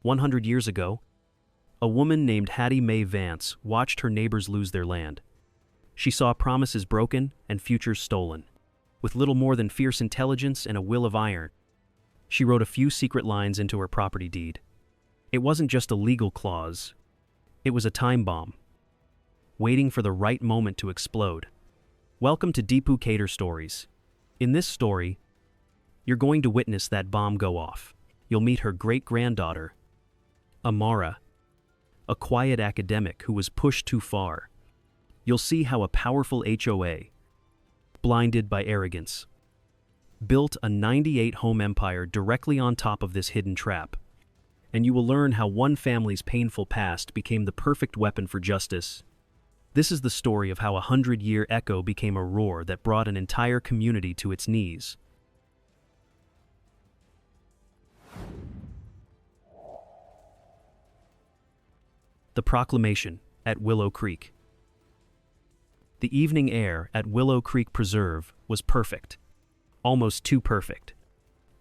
100 years ago, a woman named Hattie Mae Vance watched her neighbors lose their land. She saw promises broken and futures stolen. With little more than fierce intelligence and a will of iron, she wrote a few secret lines into her property deed. It wasn't just a legal clause. It was a time bomb, waiting for the right moment to explode. Welcome to Deepu Cater Stories. In this story, you're going to witness that bomb go off. You'll meet her great-granddaughter, Amara, a quiet academic who was pushed too far. You'll see how a powerful HOA, blinded by arrogance, built a 98-home empire directly on top of this hidden trap. And you will learn how one family's painful past became the perfect weapon for justice. This is the story of how a 100-year echo became a roar that brought an entire community to its knees. The Proclamation at Willow Creek. The evening air at Willow Creek Preserve was perfect, almost too perfect.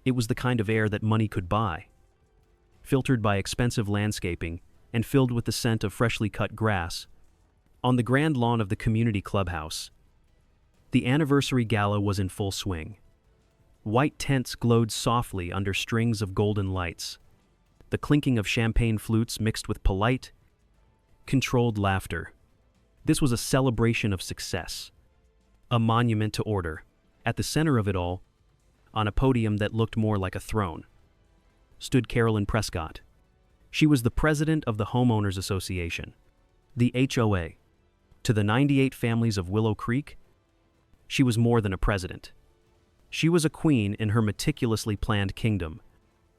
It was the kind of air that money could buy, filtered by expensive landscaping and filled with the scent of freshly cut grass. On the grand lawn of the community clubhouse, the anniversary gala was in full swing. White tents glowed softly under strings of golden lights. The clinking of champagne flutes mixed with polite, controlled laughter. This was a celebration of success, a monument to order. At the center of it all, on a podium that looked more like a throne, stood Carolyn Prescott. She was the president of the Homeowners Association, the HOA. To the 98 families of Willow Creek, she was more than a president. She was a queen in her meticulously planned kingdom.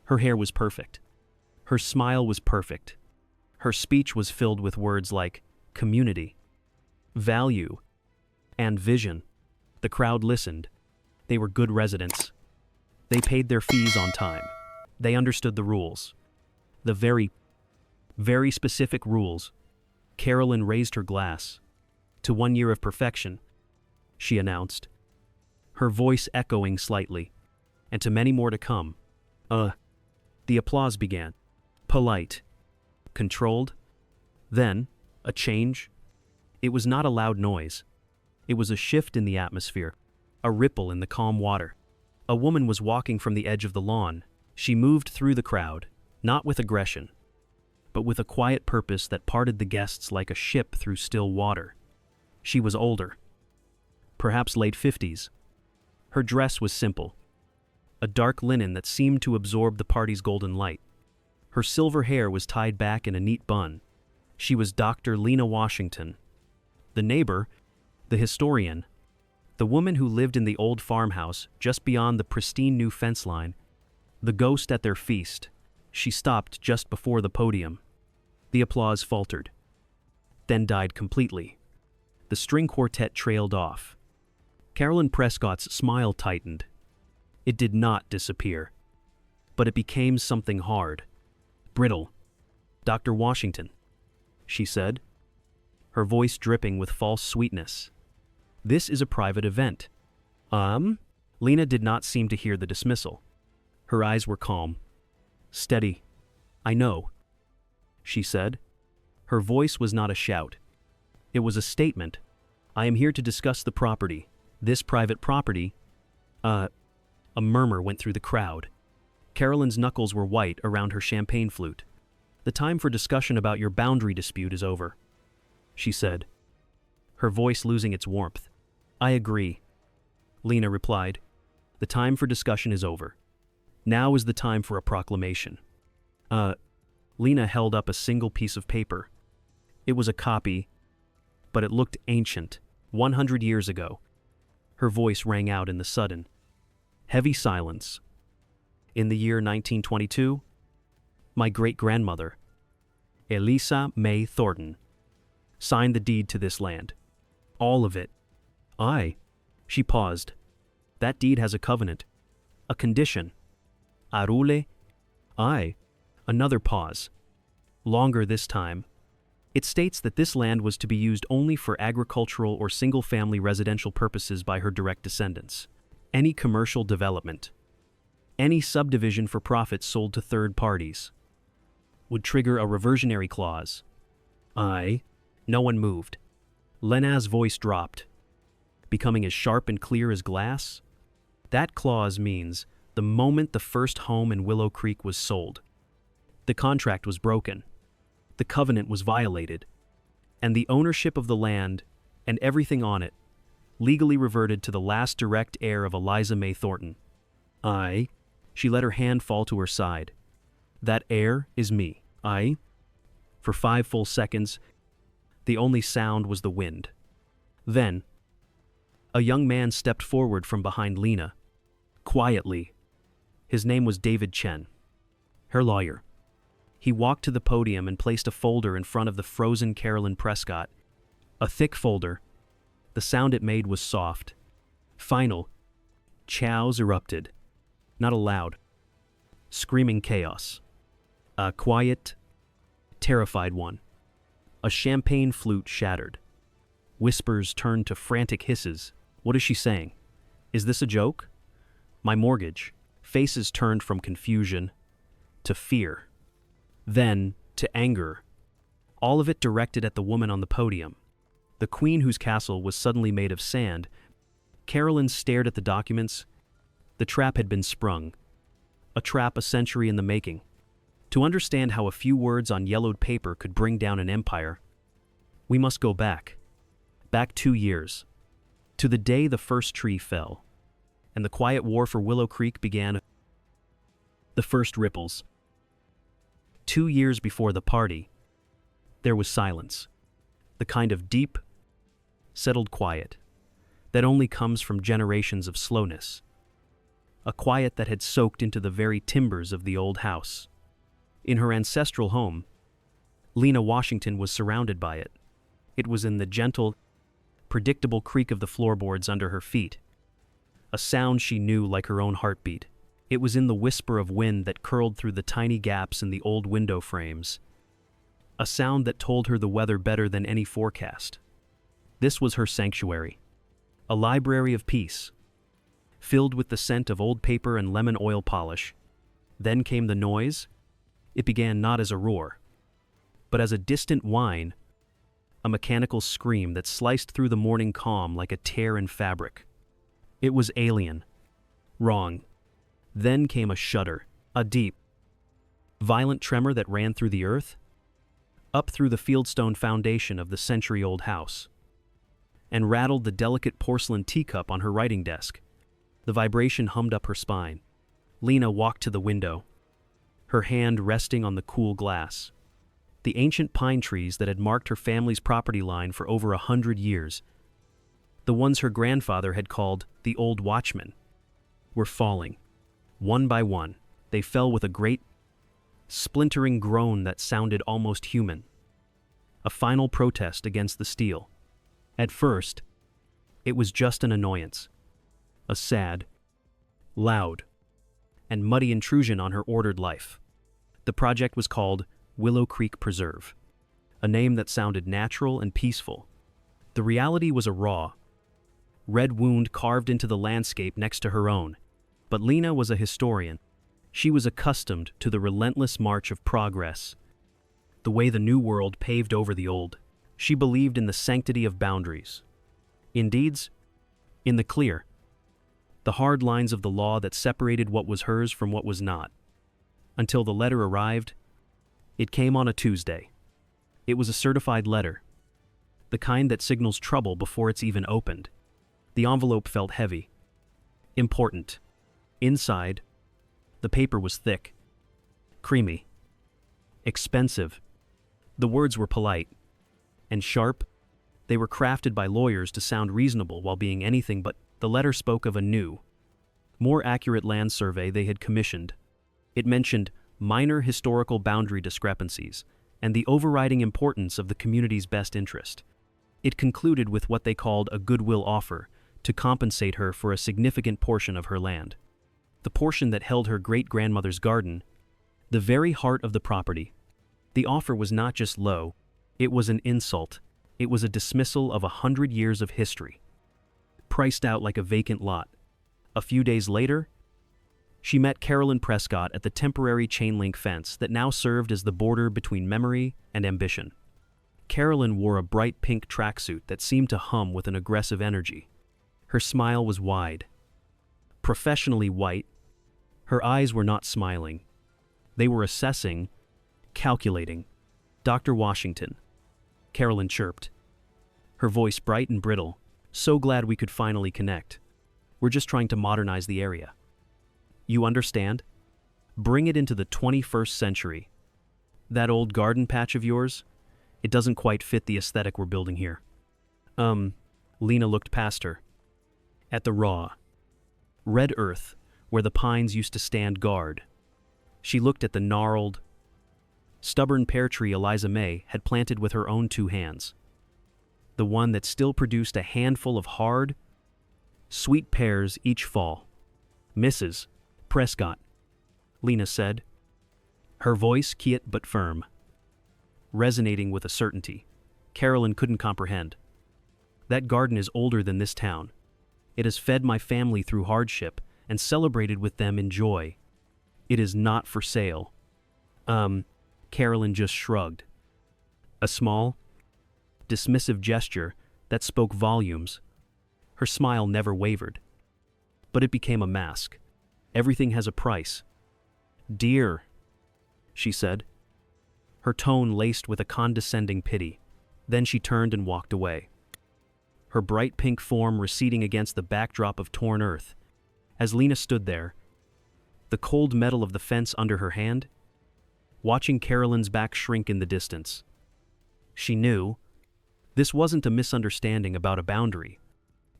Her hair was perfect. Her smile was perfect. Her speech was filled with words like community, value, and vision. The crowd listened. They were good residents. They paid their fees on time. They understood the rules. The very, very specific rules. Carolyn raised her glass. To 1 year of perfection, she announced, her voice echoing slightly, and to many more to come. The applause began. Polite, controlled, then a change. It was not a loud noise. It was a shift in the atmosphere, a ripple in the calm water. A woman was walking from the edge of the lawn. She moved through the crowd, not with aggression, but with a quiet purpose that parted the guests like a ship through still water. She was older, perhaps late 50s. Her dress was simple, a dark linen that seemed to absorb the party's golden light. Her silver hair was tied back in a neat bun. She was Dr. Lena Washington. The neighbor, the historian, the woman who lived in the old farmhouse just beyond the pristine new fence line, the ghost at their feast. She stopped just before the podium. The applause faltered, then died completely. The string quartet trailed off. Carolyn Prescott's smile tightened. It did not disappear, but it became something hard, brittle. Dr. Washington, she said, her voice dripping with false sweetness. This is a private event. Lena did not seem to hear the dismissal. Her eyes were calm, steady. I know, she said. Her voice was not a shout. It was a statement. I am here to discuss the property. This private property. A murmur went through the crowd. Carolyn's knuckles were white around her champagne flute. The time for discussion about your boundary dispute is over, she said, her voice losing its warmth. I agree, Lena replied. The time for discussion is over. Now is the time for a proclamation. Lena held up a single piece of paper. It was a copy, but it looked ancient, 100 years ago. Her voice rang out in the sudden, heavy silence. In the year 1922, my great-grandmother, Eliza May Thornton, signed the deed to this land. All of it. She paused. That deed has a covenant, a condition. Arule. Another pause. Longer this time. It states that this land was to be used only for agricultural or single-family residential purposes by her direct descendants. Any commercial development, any subdivision for profit sold to third parties. would trigger a reversionary clause. No one moved. Lena's voice dropped, becoming as sharp and clear as glass. That clause means the moment the first home in Willow Creek was sold, the contract was broken, the covenant was violated, and the ownership of the land and everything on it legally reverted to the last direct heir of Eliza May Thornton. She let her hand fall to her side. That heir is me. For 5 full seconds, the only sound was the wind. Then, a young man stepped forward from behind Lena, quietly. His name was David Chen, her lawyer. He walked to the podium and placed a folder in front of the frozen Carolyn Prescott. A thick folder. The sound it made was soft. Final. Chows erupted. Not a loud, screaming chaos. A quiet, terrified one. A champagne flute shattered. Whispers turned to frantic hisses. What is she saying? Is this a joke? My mortgage. Faces turned from confusion to fear, then to anger. All of it directed at the woman on the podium. The queen whose castle was suddenly made of sand. Carolyn stared at the documents. The trap had been sprung. A trap a century in the making. To understand how a few words on yellowed paper could bring down an empire, we must go back. Back 2 years. To the day the first tree fell, and the quiet war for Willow Creek began. The first ripples. 2 years before the party, there was silence. The kind of deep, settled quiet that only comes from generations of slowness. A quiet that had soaked into the very timbers of the old house. In her ancestral home, Lena Washington was surrounded by it. It was in the gentle, predictable creak of the floorboards under her feet, a sound she knew like her own heartbeat. It was in the whisper of wind that curled through the tiny gaps in the old window frames, a sound that told her the weather better than any forecast. This was her sanctuary, a library of peace, filled with the scent of old paper and lemon oil polish. Then came the noise. It began not as a roar, but as a distant whine, a mechanical scream that sliced through the morning calm like a tear in fabric. It was alien, wrong. Then came a shudder, a deep, violent tremor that ran through the earth, up through the fieldstone foundation of the century-old house, and rattled the delicate porcelain teacup on her writing desk. The vibration hummed up her spine. Lena walked to the window, her hand resting on the cool glass. The ancient pine trees that had marked her family's property line for over 100 years, the ones her grandfather had called the Old Watchman, were falling. One by one, they fell with a great, splintering groan that sounded almost human. A final protest against the steel. At first, it was just an annoyance. A sad, loud, and muddy intrusion on her ordered life. The project was called Willow Creek Preserve, a name that sounded natural and peaceful. The reality was a raw, red wound carved into the landscape next to her own. But Lena was a historian. She was accustomed to the relentless march of progress, the way the new world paved over the old. She believed in the sanctity of boundaries. In deeds, in the clear, the hard lines of the law that separated what was hers from what was not. Until the letter arrived. It came on a Tuesday. It was a certified letter, the kind that signals trouble before it's even opened. The envelope felt heavy, important. Inside, the paper was thick, creamy, expensive. The words were polite and sharp. They were crafted by lawyers to sound reasonable while being anything but. The letter spoke of a new, more accurate land survey they had commissioned. It mentioned minor historical boundary discrepancies and the overriding importance of the community's best interest. It concluded with what they called a goodwill offer to compensate her for a significant portion of her land. The portion that held her great-grandmother's garden, the very heart of the property. The offer was not just low, it was an insult. It was a dismissal of 100 years of history, priced out like a vacant lot. A few days later, She met Carolyn Prescott at the temporary chain-link fence that now served as the border between memory and ambition. Carolyn wore a bright pink tracksuit that seemed to hum with an aggressive energy. Her smile was wide, professionally white. Her eyes were not smiling. They were assessing, calculating. "Dr. Washington," Carolyn chirped, her voice bright and brittle. "So glad we could finally connect. We're just trying to modernize the area. You understand? Bring it into the 21st century. That old garden patch of yours, it doesn't quite fit the aesthetic we're building here." Lena looked past her. At the raw, red earth where the pines used to stand guard. She looked at the gnarled, stubborn pear tree Eliza May had planted with her own 2 hands. The one that still produced a handful of hard, sweet pears each fall. "Mrs. Prescott," Lena said, her voice quiet but firm, resonating with a certainty Carolyn couldn't comprehend. "That garden is older than this town. It has fed my family through hardship and celebrated with them in joy. It is not for sale." Carolyn just shrugged. A small, dismissive gesture that spoke volumes. Her smile never wavered. But it became a mask. "Everything has a price." "Dear," she said, her tone laced with a condescending pity. Then she turned and walked away, her bright pink form receding against the backdrop of torn earth. As Lena stood there, the cold metal of the fence under her hand, watching Carolyn's back shrink in the distance, she knew this wasn't a misunderstanding about a boundary.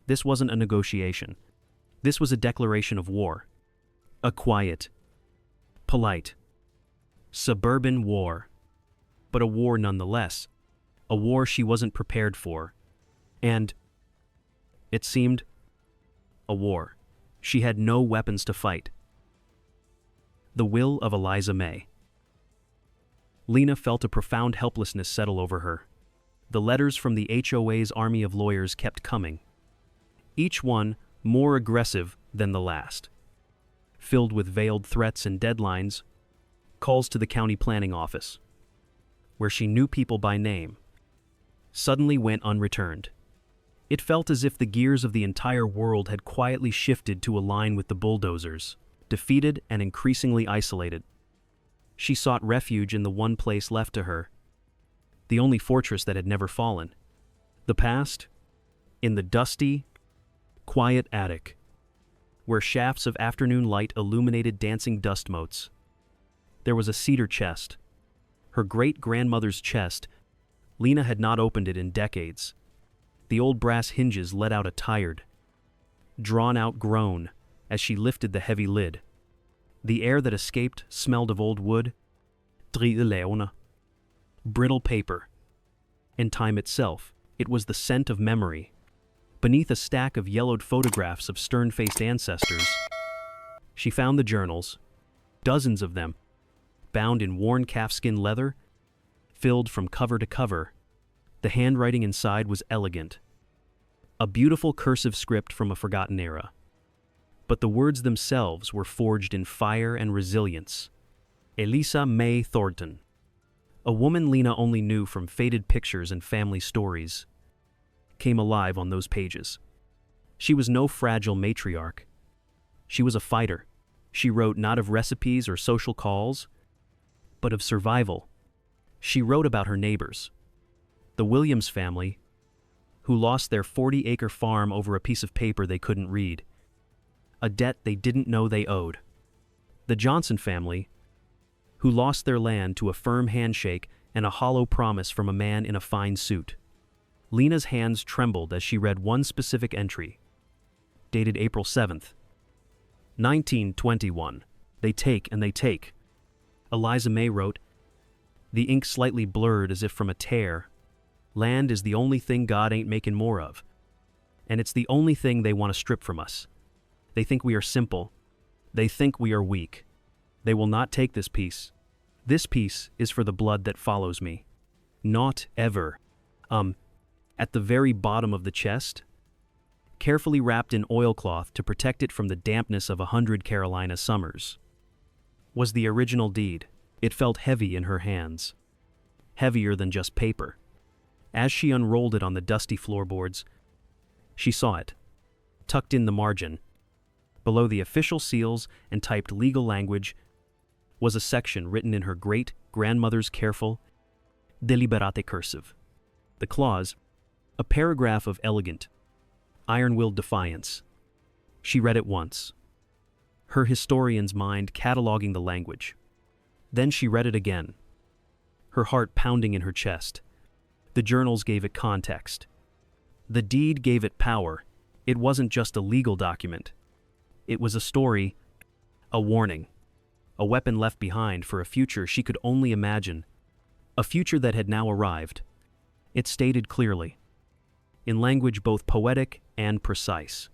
This wasn't a negotiation. This was a declaration of war. A quiet, polite, suburban war. But a war nonetheless. A war she wasn't prepared for. And, it seemed, a war she had no weapons to fight. The will of Eliza May. Lena felt a profound helplessness settle over her. The letters from the HOA's army of lawyers kept coming, each one more aggressive than the last, filled with veiled threats and deadlines, calls to the county planning office, where she knew people by name, suddenly went unreturned. It felt as if the gears of the entire world had quietly shifted to align with the bulldozers, defeated and increasingly isolated. She sought refuge in the one place left to her, the only fortress that had never fallen. The past, in the dusty, quiet attic, where shafts of afternoon light illuminated dancing dust motes. There was a cedar chest, her great-grandmother's chest. Lena had not opened it in decades. The old brass hinges let out a tired, drawn-out groan as she lifted the heavy lid. The air that escaped smelled of old wood, brittle paper, and time itself. It was the scent of memory. Beneath a stack of yellowed photographs of stern-faced ancestors, she found the journals, dozens of them, bound in worn calfskin leather, filled from cover to cover. The handwriting inside was elegant, a beautiful cursive script from a forgotten era. But the words themselves were forged in fire and resilience. Eliza May Thornton, a woman Lena only knew from faded pictures and family stories, came alive on those pages. She was no fragile matriarch. She was a fighter. She wrote not of recipes or social calls, but of survival. She wrote about her neighbors, the Williams family, who lost their 40-acre farm over a piece of paper they couldn't read, a debt they didn't know they owed. The Johnson family, who lost their land to a firm handshake and a hollow promise from a man in a fine suit. Lena's hands trembled as she read one specific entry, dated April 7th, 1921. "They take and they take." Eliza May wrote, the ink slightly blurred as if from a tear. "Land is the only thing God ain't making more of. And it's the only thing they want to strip from us. They think we are simple. They think we are weak. They will not take this piece. This piece is for the blood that follows me. Not ever." At the very bottom of the chest, carefully wrapped in oilcloth to protect it from the dampness of 100 Carolina summers. Was the original deed. It felt heavy in her hands. Heavier than just paper. As she unrolled it on the dusty floorboards, she saw it, tucked in the margin. Below the official seals and typed legal language was a section written in her great-grandmother's careful, deliberate cursive. The clause, a paragraph of elegant, iron-willed defiance. She read it once, her historian's mind cataloging the language. Then she read it again, her heart pounding in her chest. The journals gave it context. The deed gave it power. It wasn't just a legal document. It was a story, a warning, a weapon left behind for a future she could only imagine, a future that had now arrived. It stated clearly, in language both poetic and precise,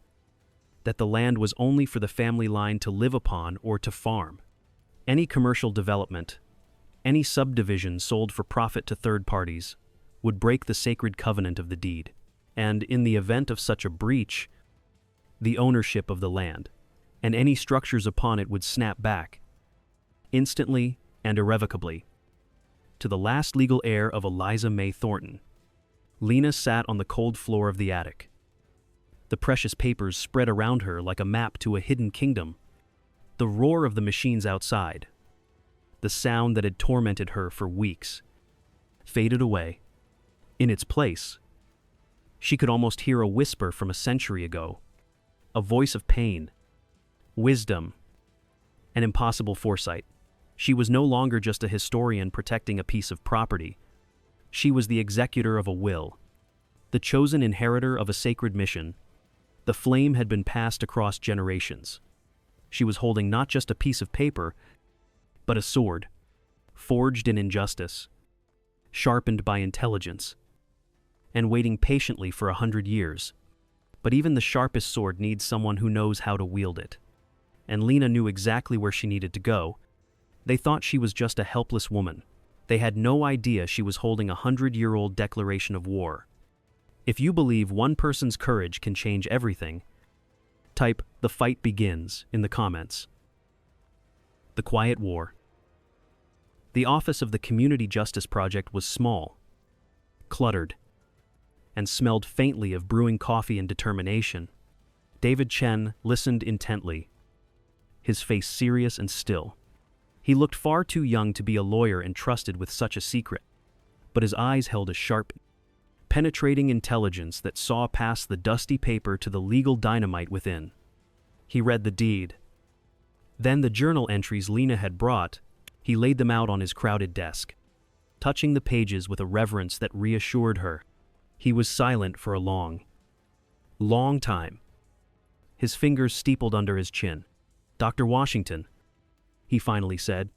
that the land was only for the family line to live upon or to farm. Any commercial development, any subdivision sold for profit to third parties, would break the sacred covenant of the deed, and in the event of such a breach, the ownership of the land, and any structures upon it would snap back, instantly and irrevocably, to the last legal heir of Eliza May Thornton. Lena sat on the cold floor of the attic. The precious papers spread around her like a map to a hidden kingdom. The roar of the machines outside, the sound that had tormented her for weeks, faded away. In its place, she could almost hear a whisper from a century ago, a voice of pain, wisdom, and impossible foresight. She was no longer just a historian protecting a piece of property. She was the executor of a will, the chosen inheritor of a sacred mission. The flame had been passed across generations. She was holding not just a piece of paper, but a sword, forged in injustice, sharpened by intelligence, and waiting patiently for 100 years. But even the sharpest sword needs someone who knows how to wield it. And Lena knew exactly where she needed to go. They thought she was just a helpless woman. They had no idea she was holding a 100-year-old declaration of war. If you believe one person's courage can change everything, type "The Fight Begins" in the comments. The Quiet War. The office of the Community Justice Project was small, cluttered, and smelled faintly of brewing coffee and determination. David Chen listened intently, his face serious and still. He looked far too young to be a lawyer entrusted with such a secret, but his eyes held a sharp, penetrating intelligence that saw past the dusty paper to the legal dynamite within. He read the deed. Then the journal entries Lena had brought, he laid them out on his crowded desk, touching the pages with a reverence that reassured her. He was silent for a long time. His fingers steepled under his chin. "Dr. Washington," he finally said,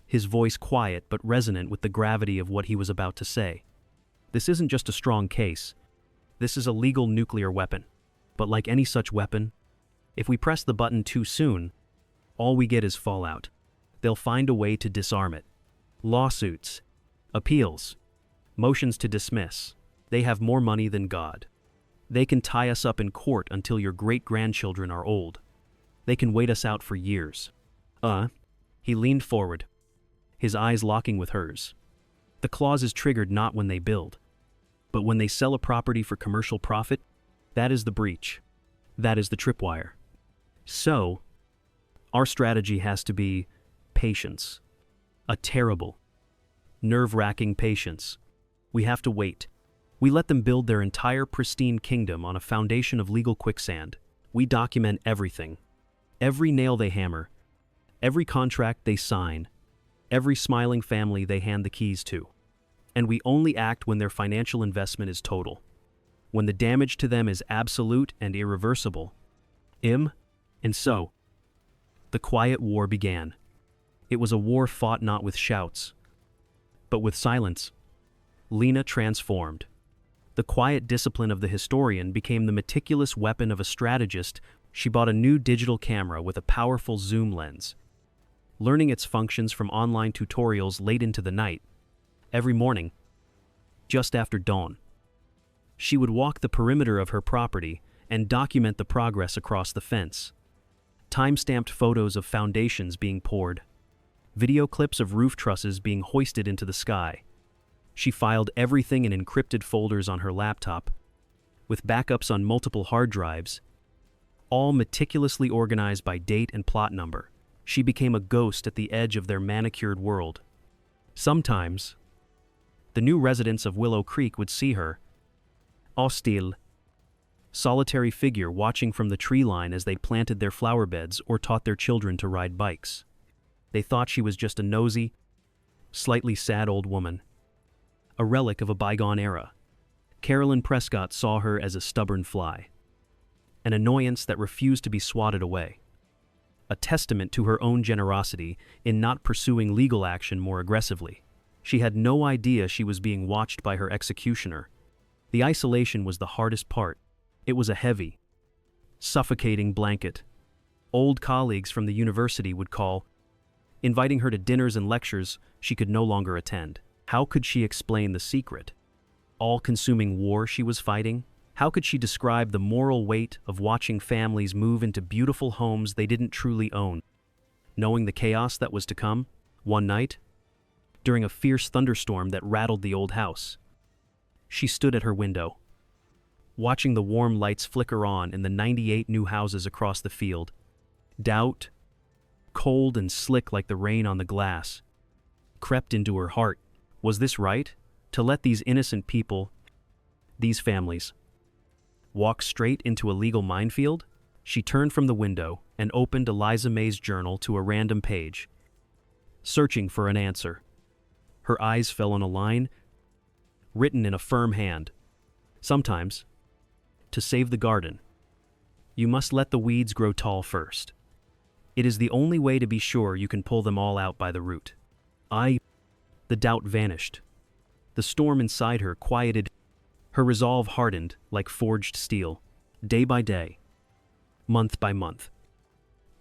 his voice quiet but resonant with the gravity of what he was about to say. "This isn't just a strong case. This is a legal nuclear weapon. But like any such weapon, if we press the button too soon, all we get is fallout. They'll find a way to disarm it. Lawsuits, appeals, motions to dismiss. They have more money than God. They can tie us up in court until your great-grandchildren are old. They can wait us out for years." He leaned forward, his eyes locking with hers. "The clause is triggered not when they build, but when they sell a property for commercial profit. That is the breach. That is the tripwire. So, our strategy has to be patience. A terrible, nerve-wracking patience. We have to wait. We let them build their entire pristine kingdom on a foundation of legal quicksand. We document everything. Every nail they hammer, every contract they sign, every smiling family they hand the keys to. And we only act when their financial investment is total, when the damage to them is absolute and irreversible. And so, the quiet war began. It was a war fought not with shouts, but with silence. Lena transformed. The quiet discipline of the historian became the meticulous weapon of a strategist. She bought a new digital camera with a powerful zoom lens, learning its functions from online tutorials late into the night. Every morning, just after dawn, she would walk the perimeter of her property, and document the progress across the fence. Time-stamped photos of foundations being poured. Video clips of roof trusses being hoisted into the sky. She filed everything in encrypted folders on her laptop, with backups on multiple hard drives, all meticulously organized by date and plot number. She became a ghost at the edge of their manicured world. Sometimes, the new residents of Willow Creek would see her, hostile, solitary figure watching from the tree line as they planted their flower beds or taught their children to ride bikes. They thought she was just a nosy, slightly sad old woman, a relic of a bygone era. Carolyn Prescott saw her as a stubborn fly, an annoyance that refused to be swatted away, a testament to her own generosity in not pursuing legal action more aggressively. She had no idea she was being watched by her executioner. The isolation was the hardest part. It was a heavy, suffocating blanket. Old colleagues from the university would call, inviting her to dinners and lectures she could no longer attend. How could she explain the secret, all-consuming war she was fighting? How could she describe the moral weight of watching families move into beautiful homes they didn't truly own, knowing the chaos that was to come? One night, during a fierce thunderstorm that rattled the old house, she stood at her window, watching the warm lights flicker on in the 98 new houses across the field. Doubt, cold and slick like the rain on the glass, crept into her heart. Was this right? To let these innocent people, these families, walk straight into a legal minefield? She turned from the window and opened Eliza May's journal to a random page, searching for an answer. Her eyes fell on a line, written in a firm hand. Sometimes, to save the garden, you must let the weeds grow tall first. It is the only way to be sure you can pull them all out by the root. The doubt vanished. The storm inside her quieted. Her resolve hardened like forged steel. Day by day, month by month,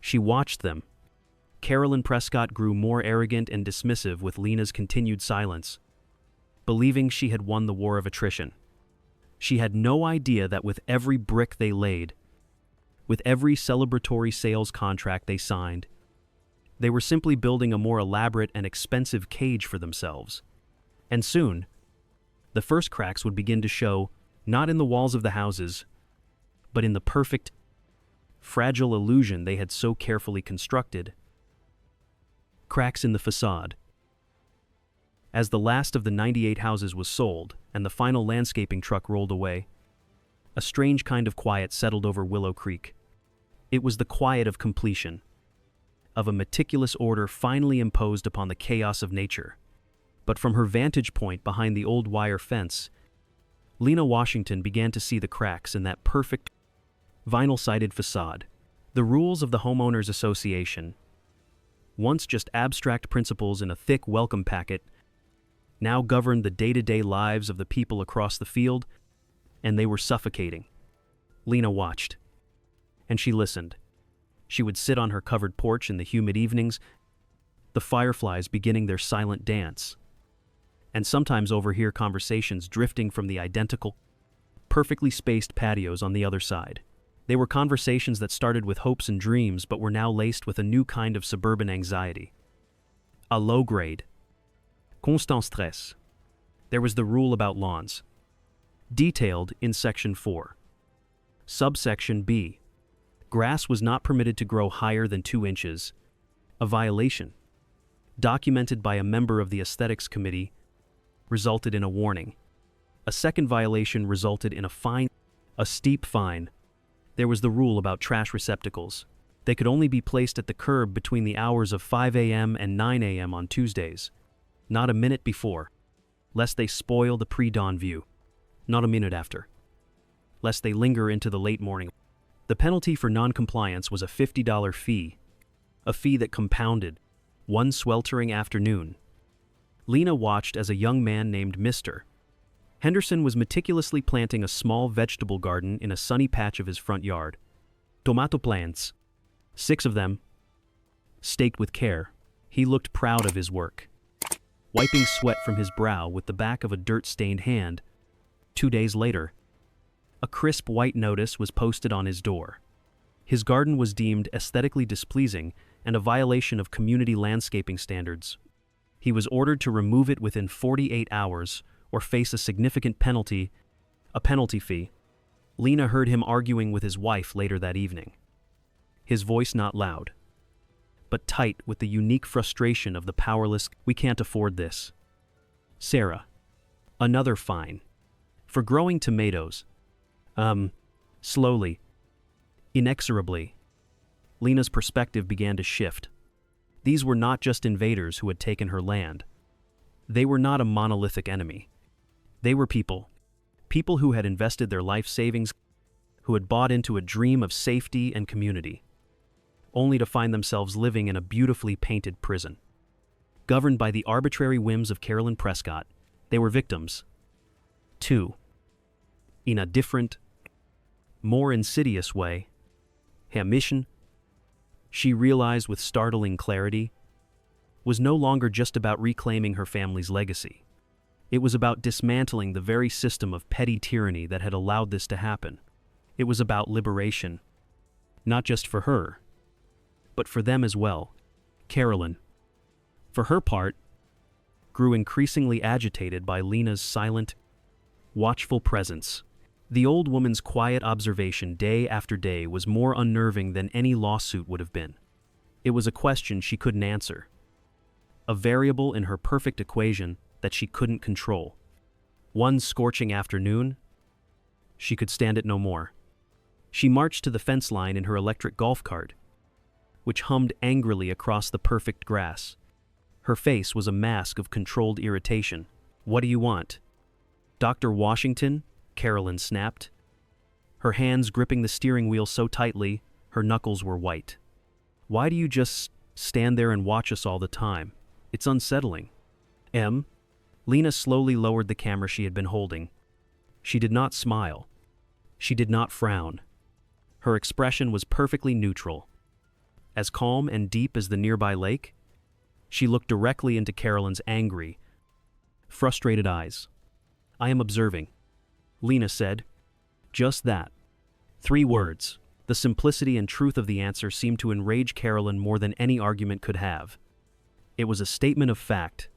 she watched them. Carolyn Prescott grew more arrogant and dismissive with Lena's continued silence, believing she had won the war of attrition. She had no idea that with every brick they laid, with every celebratory sales contract they signed, they were simply building a more elaborate and expensive cage for themselves. And soon, the first cracks would begin to show, not in the walls of the houses, but in the perfect, fragile illusion they had so carefully constructed. Cracks in the facade. As the last of the 98 houses was sold and the final landscaping truck rolled away, a strange kind of quiet settled over Willow Creek. It was the quiet of completion, of a meticulous order finally imposed upon the chaos of nature. But from her vantage point behind the old wire fence, Lena Washington began to see the cracks in that perfect, vinyl-sided facade. The rules of the Homeowners Association, once just abstract principles in a thick welcome packet, now governed the day-to-day lives of the people across the field, and they were suffocating. Lena watched, and she listened. She would sit on her covered porch in the humid evenings, the fireflies beginning their silent dance, and sometimes overhear conversations drifting from the identical, perfectly spaced patios on the other side. They were conversations that started with hopes and dreams but were now laced with a new kind of suburban anxiety. A low grade, constant stress. There was the rule about lawns, detailed in Section 4. Subsection B. Grass was not permitted to grow higher than 2 inches, a violation, documented by a member of the Aesthetics Committee, resulted in a warning. A second violation resulted in a fine, a steep fine. There was the rule about trash receptacles. They could only be placed at the curb between the hours of 5 a.m. and 9 a.m. on Tuesdays, not a minute before, lest they spoil the pre-dawn view, not a minute after, lest they linger into the late morning. The penalty for non-compliance was a $50 fee, a fee that compounded one sweltering afternoon. Lena watched as a young man named Mr. Henderson was meticulously planting a small vegetable garden in a sunny patch of his front yard. Tomato plants, 6 of them, staked with care. He looked proud of his work, wiping sweat from his brow with the back of a dirt-stained hand. 2 days later, A crisp white notice was posted on his door. His garden was deemed aesthetically displeasing and a violation of community landscaping standards. He was ordered to remove it within 48 hours or face a significant penalty, a penalty fee. Lena heard him arguing with his wife later that evening. His voice not loud, but tight with the unique frustration of the powerless. "We can't afford this." Sarah. Another fine. For growing tomatoes. Slowly, inexorably, Lena's perspective began to shift. These were not just invaders who had taken her land. They were not a monolithic enemy. They were people. People who had invested their life savings, who had bought into a dream of safety and community, only to find themselves living in a beautifully painted prison. Governed by the arbitrary whims of Carolyn Prescott, they were victims. Too. In a different, more insidious way, her mission, she realized with startling clarity, was no longer just about reclaiming her family's legacy. It was about dismantling the very system of petty tyranny that had allowed this to happen. It was about liberation, not just for her, but for them as well. Carolyn, for her part, grew increasingly agitated by Lena's silent, watchful presence. The old woman's quiet observation day after day was more unnerving than any lawsuit would have been. It was a question she couldn't answer, a variable in her perfect equation that she couldn't control. One scorching afternoon, she could stand it no more. She marched to the fence line in her electric golf cart, which hummed angrily across the perfect grass. Her face was a mask of controlled irritation. "What do you want?" "Dr. Washington?" Carolyn snapped, her hands gripping the steering wheel so tightly her knuckles were white. "Why do you just stand there and watch us all the time? It's unsettling." Lena slowly lowered the camera she had been holding. She did not smile. She did not frown. Her expression was perfectly neutral. As calm and deep as the nearby lake, she looked directly into Carolyn's angry, frustrated eyes. "I am observing," Lena said. Just that. 3 words. The simplicity and truth of the answer seemed to enrage Carolyn more than any argument could have. It was a statement of fact,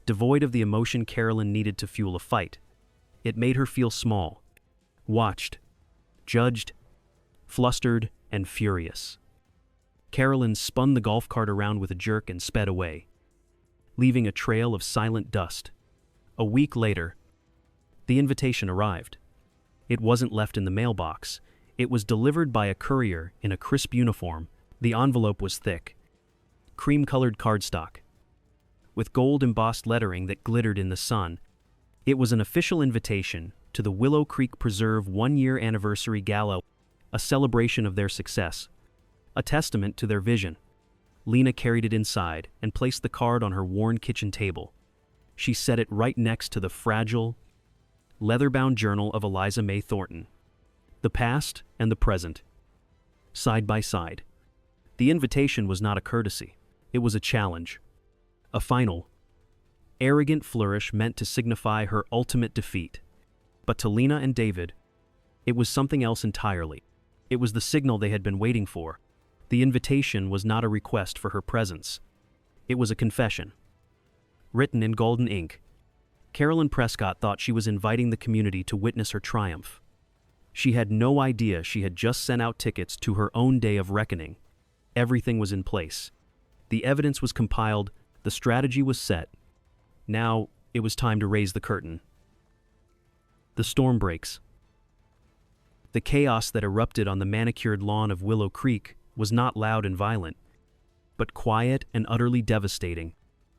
devoid of the emotion Carolyn needed to fuel a fight. It made her feel small, watched, judged, flustered, and furious. Carolyn spun the golf cart around with a jerk and sped away, leaving a trail of silent dust. A week later, the invitation arrived. It wasn't left in the mailbox. It was delivered by a courier in a crisp uniform. The envelope was thick, cream-colored cardstock, with gold-embossed lettering that glittered in the sun. It was an official invitation to the Willow Creek Preserve 1-year anniversary gala, a celebration of their success, a testament to their vision. Lena carried it inside and placed the card on her worn kitchen table. She set it right next to the fragile, leather-bound journal of Eliza May Thornton. The past and the present, side by side. The invitation was not a courtesy. It was a challenge. A final, arrogant flourish meant to signify her ultimate defeat. But to Lena and David, it was something else entirely. It was the signal they had been waiting for. The invitation was not a request for her presence. It was a confession. Written in golden ink, Carolyn Prescott thought she was inviting the community to witness her triumph. She had no idea she had just sent out tickets to her own day of reckoning. Everything was in place. The evidence was compiled, the strategy was set. Now, it was time to raise the curtain. The storm breaks. The chaos that erupted on the manicured lawn of Willow Creek was not loud and violent, but quiet and utterly devastating.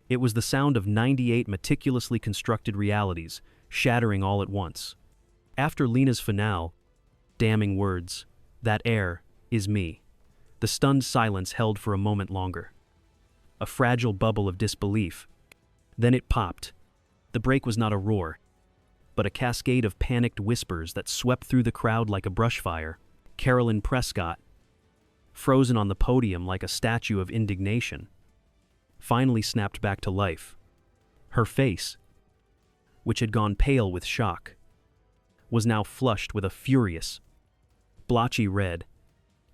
It was the sound of 98 meticulously constructed realities, shattering all at once. After Lena's finale, damning words, "That air is me," the stunned silence held for a moment longer. A fragile bubble of disbelief. Then it popped. The break was not a roar, but a cascade of panicked whispers that swept through the crowd like a brushfire. Carolyn Prescott, frozen on the podium like a statue of indignation, finally snapped back to life. Her face, which had gone pale with shock, was now flushed with a furious, blotchy red.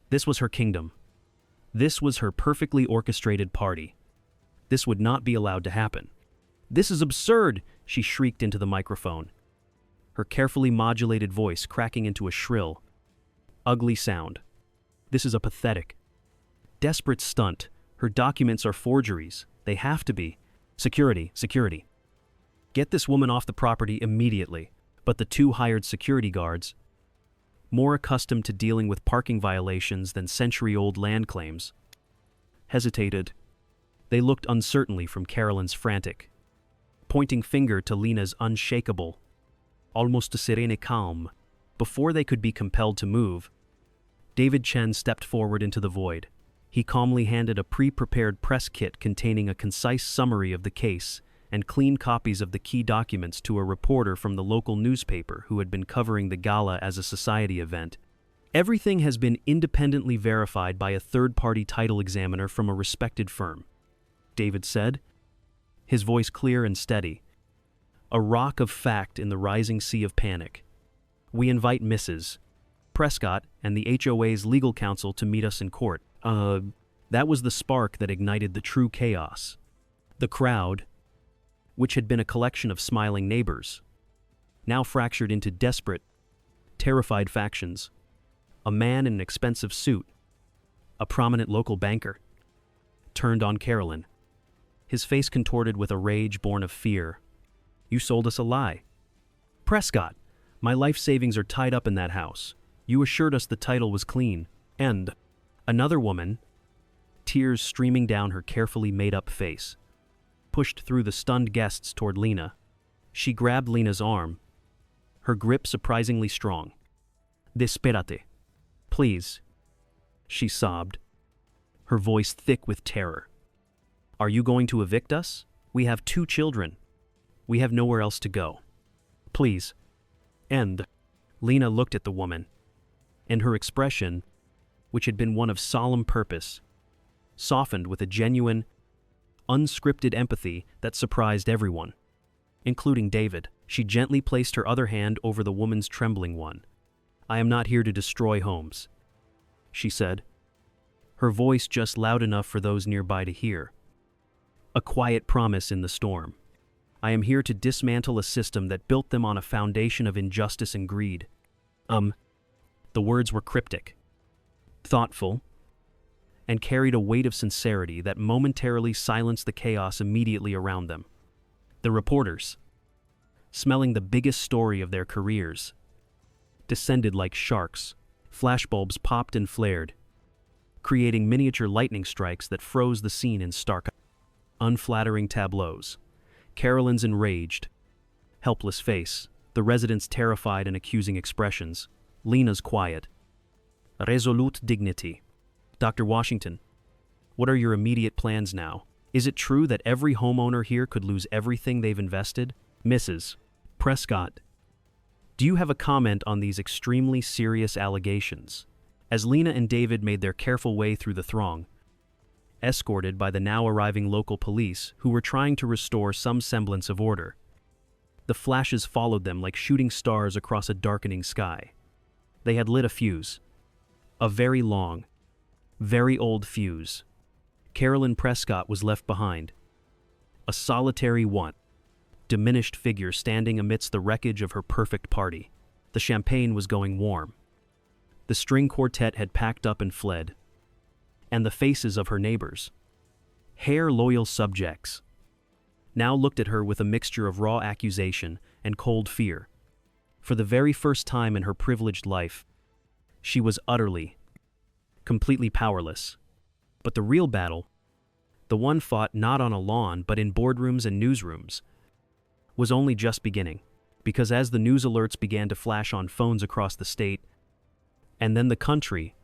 This was her kingdom. This was her perfectly orchestrated party. This would not be allowed to happen. "This is absurd!" she shrieked into the microphone, her carefully modulated voice cracking into a shrill, ugly sound. "This is a pathetic, desperate stunt. Her documents are forgeries. They have to be. Security, security. Get this woman off the property immediately." But the two hired security guards, more accustomed to dealing with parking violations than century-old land claims, hesitated. They looked uncertainly from Carolyn's frantic, pointing finger to Lena's unshakable, almost serene calm. Before they could be compelled to move, David Chen stepped forward into the void. He calmly handed a pre-prepared press kit containing a concise summary of the case and clean copies of the key documents to a reporter from the local newspaper who had been covering the gala as a society event. "Everything has been independently verified by a third-party title examiner from a respected firm," David said, his voice clear and steady, a rock of fact in the rising sea of panic. "We invite Mrs. Prescott and the HOA's legal counsel to meet us in court." That was the spark that ignited the true chaos. The crowd, which had been a collection of smiling neighbors, now fractured into desperate, terrified factions. A man in an expensive suit, a prominent local banker, turned on Carolyn, his face contorted with a rage born of fear. "You sold us a lie. Prescott, my life savings are tied up in that house. You assured us the title was clean." And another woman, tears streaming down her carefully made-up face, pushed through the stunned guests toward Lena. She grabbed Lena's arm, her grip surprisingly strong. "Desperate. Please," she sobbed, her voice thick with terror. "Are you going to evict us? We have 2 children. We have nowhere else to go. Please." And Lena looked at the woman, and her expression, which had been one of solemn purpose, softened with a genuine, unscripted empathy that surprised everyone, including David. She gently placed her other hand over the woman's trembling one. "I am not here to destroy homes," she said, her voice just loud enough for those nearby to hear. A quiet promise in the storm. "I am here to dismantle a system that built them on a foundation of injustice and greed." The words were cryptic, thoughtful, and carried a weight of sincerity that momentarily silenced the chaos immediately around them. The reporters, smelling the biggest story of their careers, descended like sharks. Flashbulbs popped and flared, creating miniature lightning strikes that froze the scene in stark, unflattering tableaus. Carolyn's enraged, helpless face, the residents' terrified and accusing expressions, Lena's quiet, resolute dignity. "Dr. Washington, what are your immediate plans now? Is it true that every homeowner here could lose everything they've invested?" "Mrs. Prescott, do you have a comment on these extremely serious allegations?" As Lena and David made their careful way through the throng, escorted by the now arriving local police who were trying to restore some semblance of order, the flashes followed them like shooting stars across a darkening sky. They had lit a fuse. A very long, very old fuse. Carolyn Prescott was left behind. A solitary one, diminished figure standing amidst the wreckage of her perfect party. The champagne was going warm. The string quartet had packed up and fled. And the faces of her neighbors, hair-loyal subjects, now looked at her with a mixture of raw accusation and cold fear. For the very first time in her privileged life, she was utterly, completely powerless. But the real battle, the one fought not on a lawn but in boardrooms and newsrooms, was only just beginning. Because as the news alerts began to flash on phones across the state, and then the country,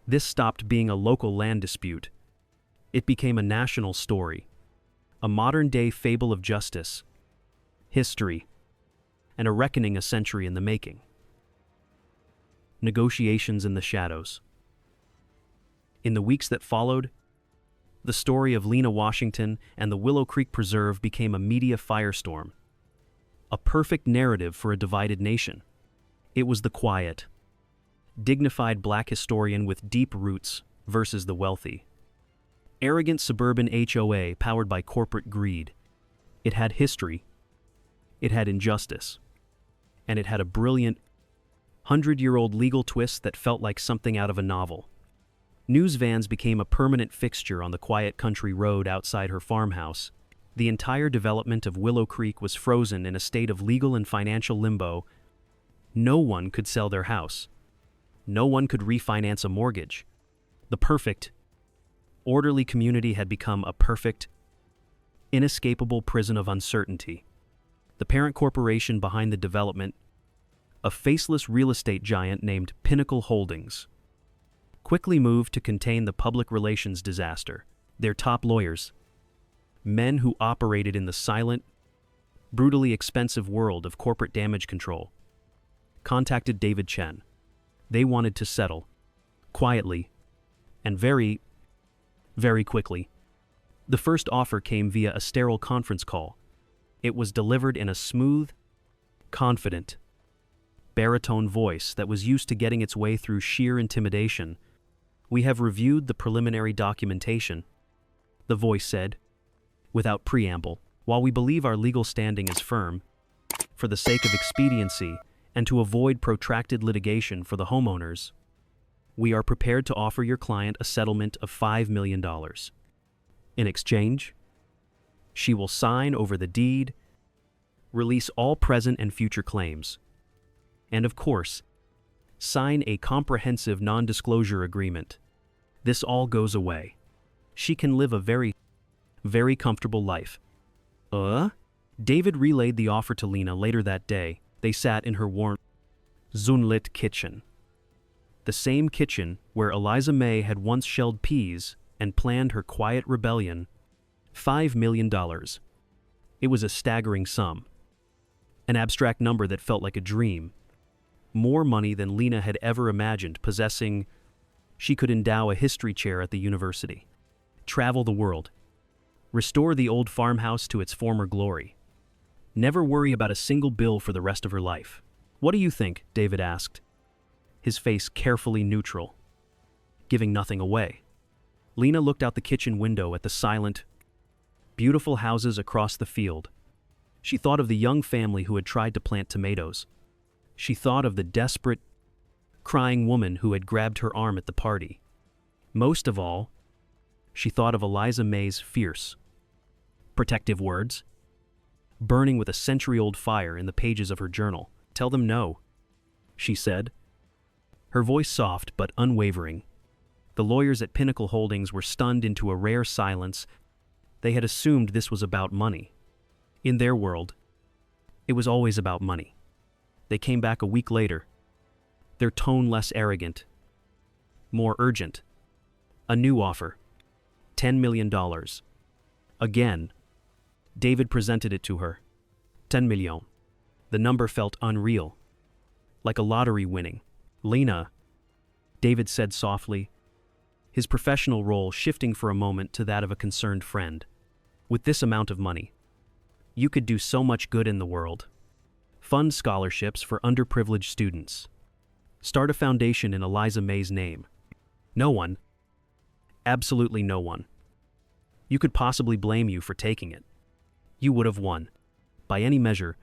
this stopped being a local land dispute. It became a national story, a modern-day fable of justice, history, and a reckoning a century in the making. Negotiations in the shadows. In the weeks that followed, the story of Lena Washington and the Willow Creek Preserve became a media firestorm, a perfect narrative for a divided nation. It was the quiet, dignified black historian with deep roots versus the wealthy, arrogant suburban HOA powered by corporate greed. It had history, it had injustice, and it had a brilliant, 100-year-old legal twist that felt like something out of a novel. News vans became a permanent fixture on the quiet country road outside her farmhouse. The entire development of Willow Creek was frozen in a state of legal and financial limbo. No one could sell their house. No one could refinance a mortgage. The perfect, orderly community had become a perfect, inescapable prison of uncertainty. The parent corporation behind the development, a faceless real estate giant named Pinnacle Holdings, quickly moved to contain the public relations disaster. Their top lawyers, men who operated in the silent, brutally expensive world of corporate damage control, contacted David Chen. They wanted to settle, quietly, and very, very quickly. The first offer came via a sterile conference call. It was delivered in a smooth, confident, baritone voice that was used to getting its way through sheer intimidation. "We have reviewed the preliminary documentation," the voice said, without preamble. "While we believe our legal standing is firm, for the sake of expediency and to avoid protracted litigation for the homeowners, we are prepared to offer your client a settlement of $5 million. In exchange, she will sign over the deed, release all present and future claims, and of course, sign a comprehensive non-disclosure agreement. This all goes away. She can live a very, very comfortable life." David relayed the offer to Lena later that day. They sat in her warm, sunlit kitchen. The same kitchen where Eliza May had once shelled peas and planned her quiet rebellion. $5 million. It was a staggering sum. An abstract number that felt like a dream. More money than Lena had ever imagined possessing. She could endow a history chair at the university, travel the world, restore the old farmhouse to its former glory, never worry about a single bill for the rest of her life. "What do you think?" David asked, his face carefully neutral, giving nothing away. Lena looked out the kitchen window at the silent, beautiful houses across the field. She thought of the young family who had tried to plant tomatoes. She thought of the desperate, crying woman who had grabbed her arm at the party. Most of all, she thought of Eliza May's fierce, protective words, burning with a century-old fire in the pages of her journal. "Tell them no," she said, her voice soft but unwavering. The lawyers at Pinnacle Holdings were stunned into a rare silence. They had assumed this was about money. In their world, it was always about money. They came back a week later, their tone less arrogant, more urgent. A new offer, $10 million. Again, David presented it to her. 10 million. The number felt unreal, like a lottery winning. "Lena," David said softly, his professional role shifting for a moment to that of a concerned friend. "With this amount of money, you could do so much good in the world. Fund scholarships for underprivileged students. Start a foundation in Eliza May's name. No one, absolutely no one, you could possibly blame you for taking it. You would have won. By any measure."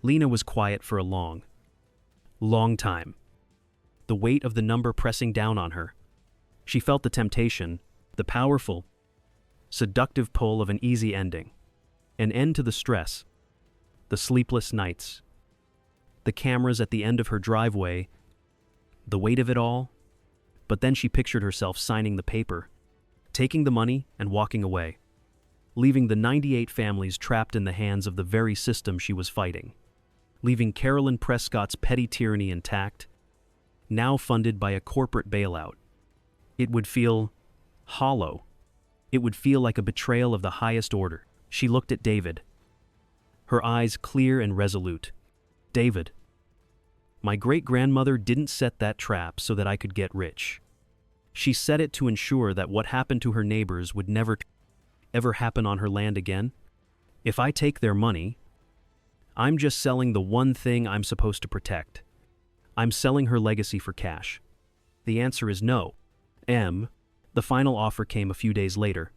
Lena was quiet for a long time. The weight of the number pressing down on her. She felt the temptation, the powerful, seductive pull of an easy ending. An end to the stress, the sleepless nights, the cameras at the end of her driveway, the weight of it all. But then she pictured herself signing the paper, taking the money and walking away, leaving the 98 families trapped in the hands of the very system she was fighting, leaving Carolyn Prescott's petty tyranny intact, now funded by a corporate bailout. It would feel hollow. It would feel like a betrayal of the highest order. She looked at David, her eyes clear and resolute. "David, my great-grandmother didn't set that trap so that I could get rich. She set it to ensure that what happened to her neighbors would never, ever happen on her land again. If I take their money, I'm just selling the one thing I'm supposed to protect. I'm selling her legacy for cash. The answer is no. M. The final offer came a few days later.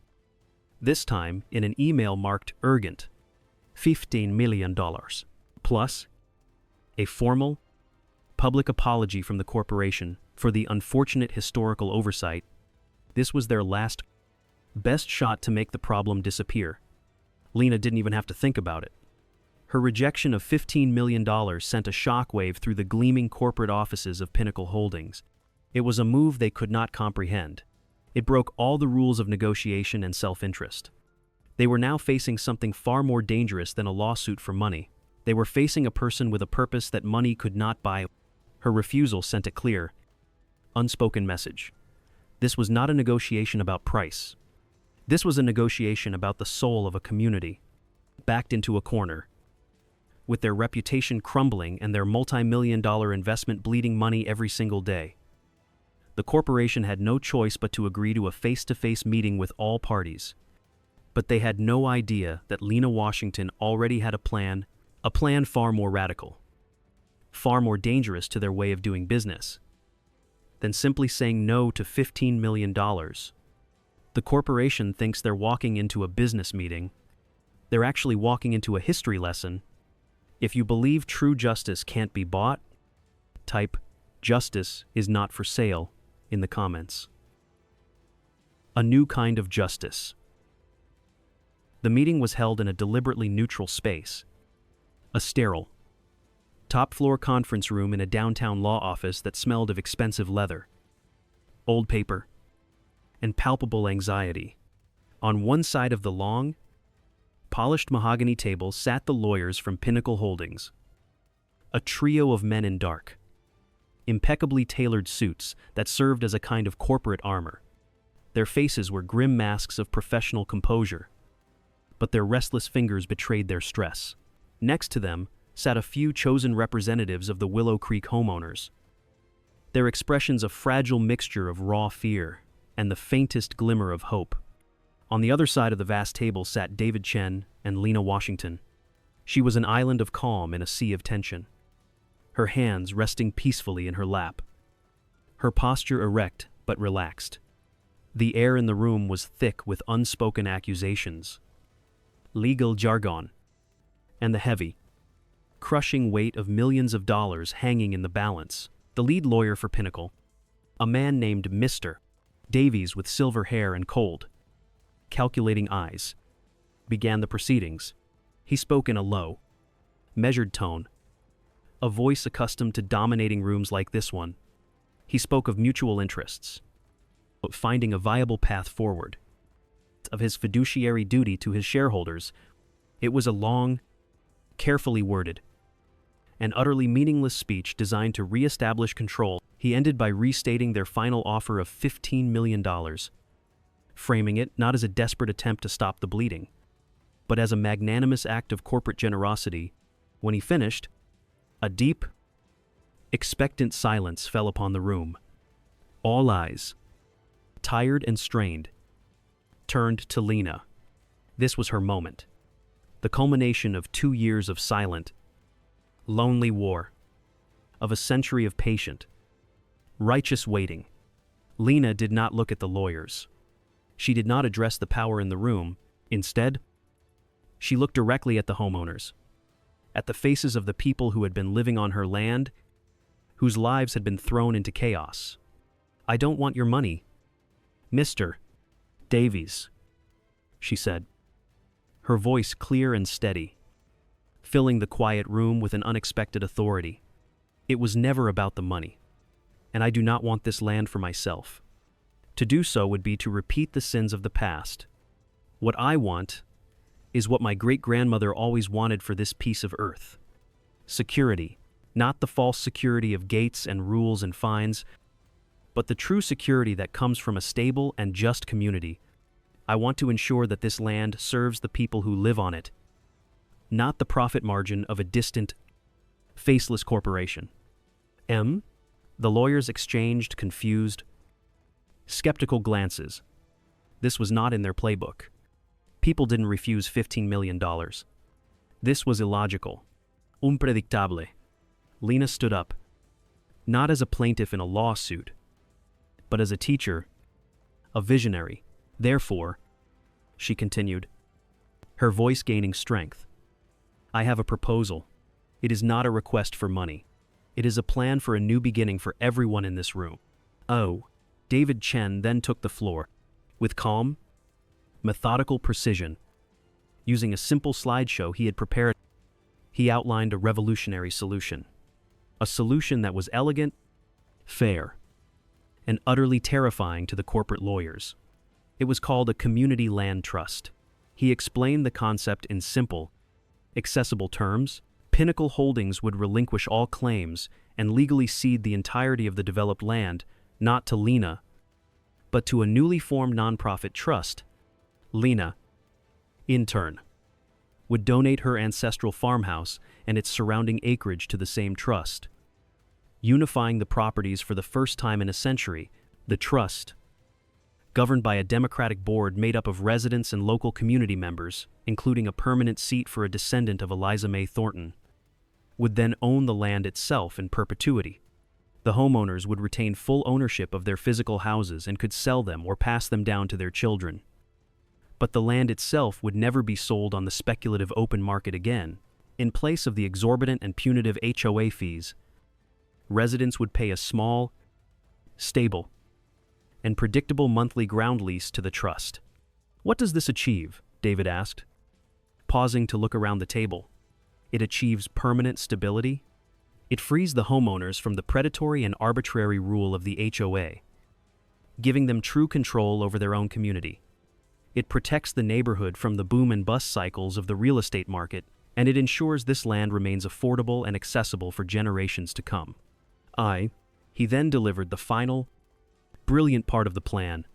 This time in an email marked urgent. $15 million. Plus a formal, public apology from the corporation for the unfortunate historical oversight. This was their last, best shot to make the problem disappear. Lena didn't even have to think about it. Her rejection of $15 million sent a shockwave through the gleaming corporate offices of Pinnacle Holdings. It was a move they could not comprehend. It broke all the rules of negotiation and self-interest. They were now facing something far more dangerous than a lawsuit for money. They were facing a person with a purpose that money could not buy. Her refusal sent a clear, unspoken message. This was not a negotiation about price. This was a negotiation about the soul of a community, backed into a corner. With their reputation crumbling and their multi-million-dollar investment bleeding money every single day. The corporation had no choice but to agree to a face-to-face meeting with all parties. But they had no idea that Lena Washington already had a plan far more radical, far more dangerous to their way of doing business, than simply saying no to $15 million. The corporation thinks they're walking into a business meeting. They're actually walking into a history lesson. If you believe true justice can't be bought, type "justice is not for sale" in the comments. A new kind of justice. The meeting was held in a deliberately neutral space, a sterile, top-floor conference room in a downtown law office that smelled of expensive leather, old paper, and palpable anxiety. On one side of the long, polished mahogany table sat the lawyers from Pinnacle Holdings, a trio of men in dark, impeccably tailored suits that served as a kind of corporate armor. Their faces were grim masks of professional composure, but their restless fingers betrayed their stress. Next to them sat a few chosen representatives of the Willow Creek homeowners, their expressions a fragile mixture of raw fear and the faintest glimmer of hope. On the other side of the vast table sat David Chen and Lena Washington. She was an island of calm in a sea of tension, her hands resting peacefully in her lap, her posture erect but relaxed. The air in the room was thick with unspoken accusations, legal jargon, and the heavy, crushing weight of millions of dollars hanging in the balance. The lead lawyer for Pinnacle, a man named Mr. Davies with silver hair and cold, calculating eyes, began the proceedings. He spoke in a low, measured tone, a voice accustomed to dominating rooms like this one. He spoke of mutual interests, of finding a viable path forward, of his fiduciary duty to his shareholders. It was a long, carefully worded, and utterly meaningless speech designed to re-establish control. He ended by restating their final offer of $15 million, framing it not as a desperate attempt to stop the bleeding, but as a magnanimous act of corporate generosity. When he finished, a deep, expectant silence fell upon the room. All eyes, tired and strained, turned to Lena. This was her moment, the culmination of 2 years of silent, lonely war, of a century of patient, righteous waiting. Lena did not look at the lawyers. She did not address the power in the room. Instead, she looked directly at the homeowners, at the faces of the people who had been living on her land, whose lives had been thrown into chaos. "I don't want your money, Mr. Davies," she said, her voice clear and steady, filling the quiet room with an unexpected authority. "It was never about the money, and I do not want this land for myself. To do so would be to repeat the sins of the past. What I want is what my great-grandmother always wanted for this piece of earth. Security, not the false security of gates and rules and fines, but the true security that comes from a stable and just community. I want to ensure that this land serves the people who live on it, not the profit margin of a distant, faceless corporation." The lawyers exchanged confused, skeptical glances. This was not in their playbook. People didn't refuse $15 million. This was illogical. Unpredictable. Lena stood up, not as a plaintiff in a lawsuit, but as a teacher, a visionary. Therefore, she continued, her voice gaining strength, I have a proposal. It is not a request for money. It is a plan for a new beginning for everyone in this room. Oh, David Chen then took the floor. With calm, methodical precision, using a simple slideshow he had prepared, he outlined a revolutionary solution. A solution that was elegant, fair, and utterly terrifying to the corporate lawyers. It was called a community land trust. He explained the concept in simple, accessible terms. Pinnacle Holdings would relinquish all claims and legally cede the entirety of the developed land, not to Lena, but to a newly formed nonprofit trust. Lena, in turn, would donate her ancestral farmhouse and its surrounding acreage to the same trust. Unifying the properties for the first time in a century, the trust, governed by a democratic board made up of residents and local community members, including a permanent seat for a descendant of Eliza May Thornton, would then own the land itself in perpetuity. The homeowners would retain full ownership of their physical houses and could sell them or pass them down to their children. But the land itself would never be sold on the speculative open market again. In place of the exorbitant and punitive HOA fees, residents would pay a small, stable, and predictable monthly ground lease to the trust. What does this achieve? David asked, pausing to look around the table. It achieves permanent stability. It frees the homeowners from the predatory and arbitrary rule of the HOA, giving them true control over their own community. It protects the neighborhood from the boom and bust cycles of the real estate market, and it ensures this land remains affordable and accessible for generations to come. He then delivered the final, brilliant part of the plan.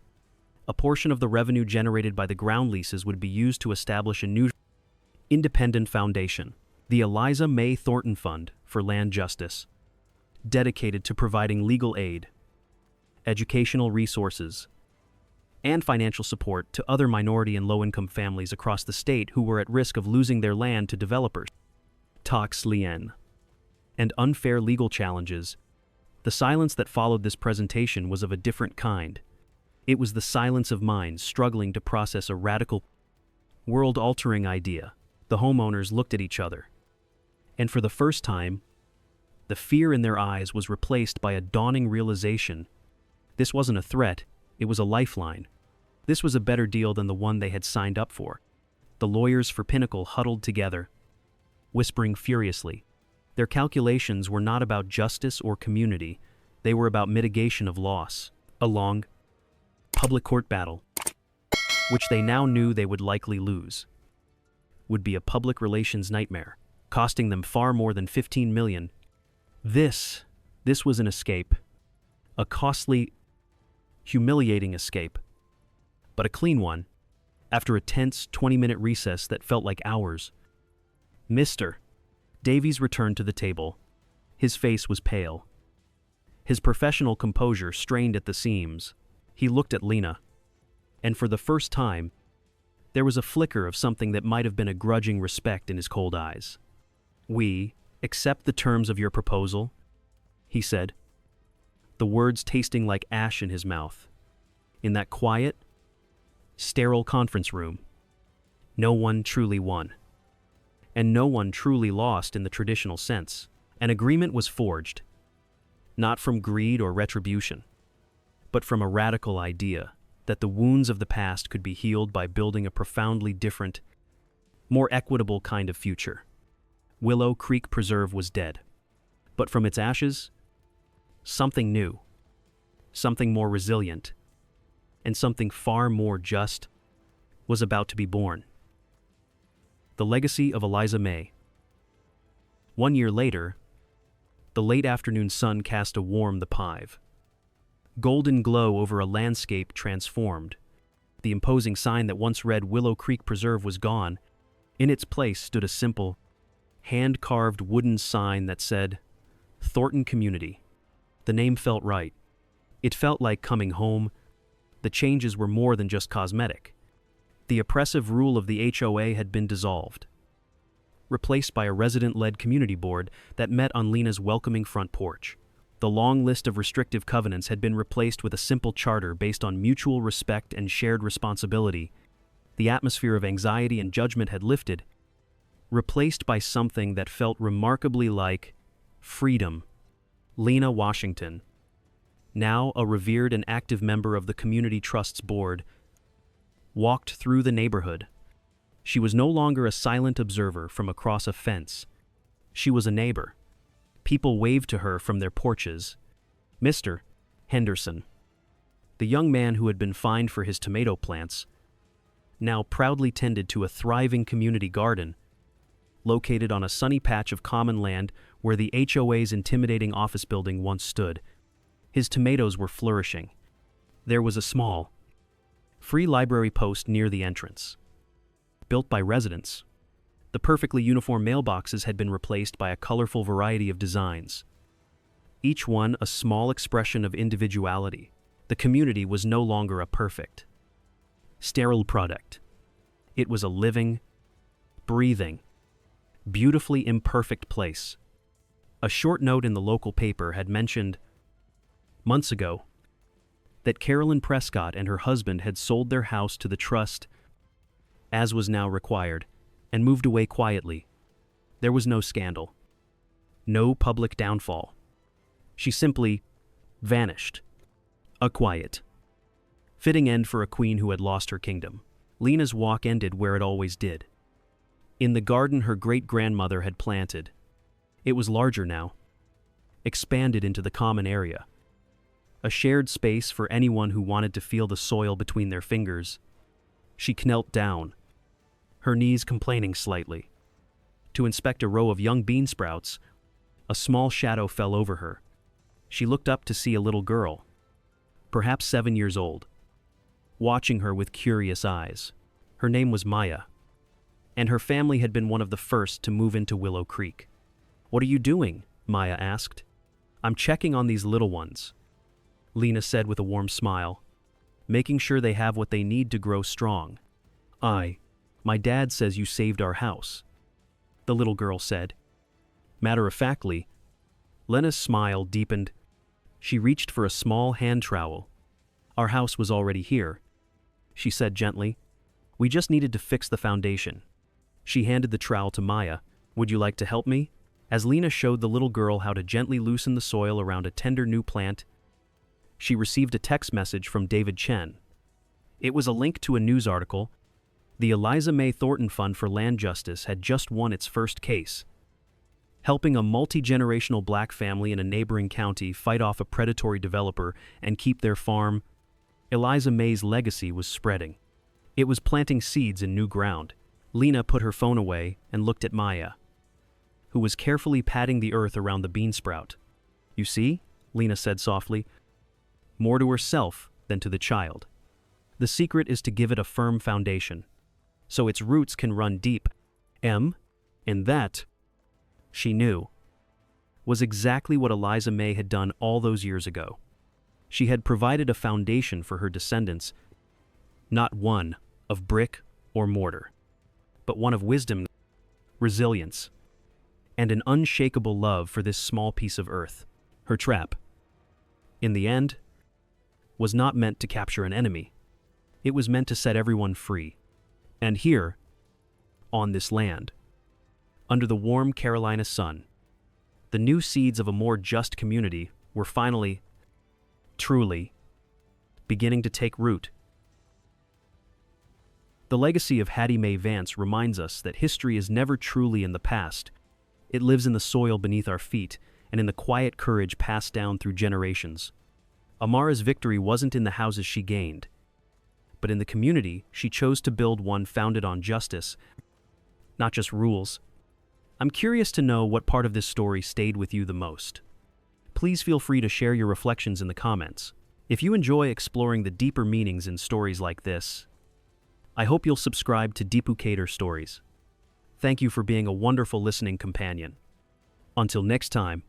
A portion of the revenue generated by the ground leases would be used to establish a new independent foundation, the Eliza May Thornton Fund for Land Justice, dedicated to providing legal aid, educational resources, and financial support to other minority and low-income families across the state who were at risk of losing their land to developers. Tax lien and unfair legal challenges. The silence that followed this presentation was of a different kind. It was the silence of minds struggling to process a radical, world-altering idea. The homeowners looked at each other, and for the first time, the fear in their eyes was replaced by a dawning realization. This wasn't a threat, it was a lifeline. This was a better deal than the one they had signed up for. The lawyers for Pinnacle huddled together, whispering furiously. Their calculations were not about justice or community, they were about mitigation of loss. A long, public court battle, which they now knew they would likely lose, would be a public relations nightmare, costing them far more than $15 million. This was an escape, a costly, humiliating escape, but a clean one. After a tense 20-minute recess that felt like hours, Mr. Davies returned to the table. His face was pale. His professional composure strained at the seams. He looked at Lena, and for the first time, there was a flicker of something that might have been a grudging respect in his cold eyes. "We accept the terms of your proposal," he said, the words tasting like ash in his mouth. In that quiet, sterile conference room, no one truly won, and no one truly lost in the traditional sense. An agreement was forged, not from greed or retribution, but from a radical idea that the wounds of the past could be healed by building a profoundly different, more equitable kind of future. Willow Creek Preserve was dead, but from its ashes, something new, something more resilient, and something far more just was about to be born. The legacy of Eliza May. 1 year later, the late afternoon sun cast a warm the pive. Golden glow over a landscape transformed. The imposing sign that once read Willow Creek Preserve was gone. In its place stood a simple, hand-carved wooden sign that said, Thornton Community. The name felt right. It felt like coming home. The changes were more than just cosmetic. The oppressive rule of the HOA had been dissolved. replaced by a resident-led community board that met on Lena's welcoming front porch. The long list of restrictive covenants had been replaced with a simple charter based on mutual respect and shared responsibility. The atmosphere of anxiety and judgment had lifted, replaced by something that felt remarkably like freedom. Lena Washington, now a revered and active member of the Community Trust's board, walked through the neighborhood. She was no longer a silent observer from across a fence. She was a neighbor. People waved to her from their porches. Mr. Henderson, the young man who had been fined for his tomato plants, now proudly tended to a thriving community garden located on a sunny patch of common land where the HOA's intimidating office building once stood. His tomatoes were flourishing. There was a small, free library post near the entrance. Built by residents, the perfectly uniform mailboxes had been replaced by a colorful variety of designs, each one a small expression of individuality. The community was no longer a perfect, sterile product. It was a living, breathing, beautifully imperfect place. A short note in the local paper had mentioned, months ago, that Carolyn Prescott and her husband had sold their house to the trust, as was now required, and moved away quietly. There was no scandal, no public downfall. She simply vanished. A quiet, fitting end for a queen who had lost her kingdom. Lena's walk ended where it always did, in the garden her great-grandmother had planted. It was larger now, expanded into the common area, a shared space for anyone who wanted to feel the soil between their fingers. She knelt down, her knees complaining slightly, to inspect a row of young bean sprouts. A small shadow fell over her. She looked up to see a little girl, perhaps 7 years old, watching her with curious eyes. Her name was Maya, and her family had been one of the first to move into Willow Creek. "What are you doing?" Maya asked. "I'm checking on these little ones," Lena said with a warm smile, "making sure they have what they need to grow strong." My dad says you saved our house," the little girl said. Matter-of-factly, Lena's smile deepened. She reached for a small hand trowel. "Our house was already here," she said gently. "We just needed to fix the foundation." She handed the trowel to Maya. "Would you like to help me?" As Lena showed the little girl how to gently loosen the soil around a tender new plant, she received a text message from David Chen. It was a link to a news article. The Eliza May Thornton Fund for Land Justice had just won its first case, helping a multi-generational black family in a neighboring county fight off a predatory developer and keep their farm. Eliza May's legacy was spreading. It was planting seeds in new ground. Lena put her phone away and looked at Maya, who was carefully patting the earth around the bean sprout. "You see," Lena said softly, more to herself than to the child. "The secret is to give it a firm foundation, so its roots can run deep." And that, she knew, was exactly what Eliza May had done all those years ago. She had provided a foundation for her descendants, not one of brick or mortar, but one of wisdom, resilience, and an unshakable love for this small piece of earth. Her trap, in the end, was not meant to capture an enemy. It was meant to set everyone free. And here, on this land, under the warm Carolina sun, the new seeds of a more just community were finally, truly, beginning to take root. The legacy of Hattie Mae Vance reminds us that history is never truly in the past. It lives in the soil beneath our feet and in the quiet courage passed down through generations. Amara's victory wasn't in the houses she gained, but in the community she chose to build, one founded on justice, not just rules. I'm curious to know what part of this story stayed with you the most. Please feel free to share your reflections in the comments. If you enjoy exploring the deeper meanings in stories like this, I hope you'll subscribe to Deepucator Stories. Thank you for being a wonderful listening companion. Until next time.